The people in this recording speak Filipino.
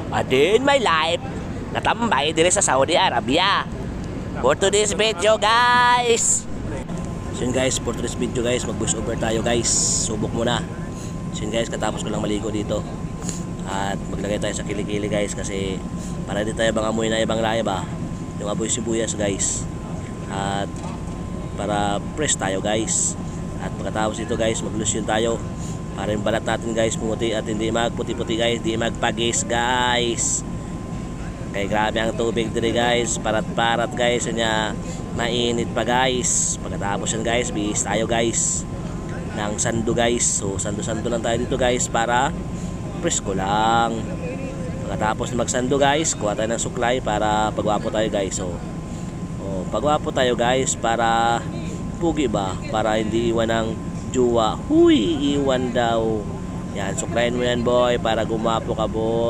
A day in my life, natambay dire sa Saudi Arabia. For today's video guys. So yun guys, for today's video guys, mag voice over tayo guys. Subok muna. So yun guys, katapos ko lang maligo dito. At maglagay tayo sa kilikili guys, kasi para di tayo bang amoy na ibang laya ba, yung amoy sibuyas guys. At para fresh tayo guys. At pagkatapos ito guys, mag-lotion tayo para yung balat natin guys pumuti at hindi magputi-puti guys, hindi magpagis guys. Kaya grabe ang tubig dito guys, parat-parat guys, yun niya, mainit pa guys. Pagkatapos yan guys, bihis tayo guys ng sando guys. So sando-sando lang tayo dito guys para presko lang. Pagkatapos magsando guys, kuha tayo ng suklay para pagwapo tayo guys. So pagwapo tayo guys para pugi ba, para hindi iwan ng juwa. Huy, iwan daw. Yan, suklayin mo yan boy para gumapo ka boy.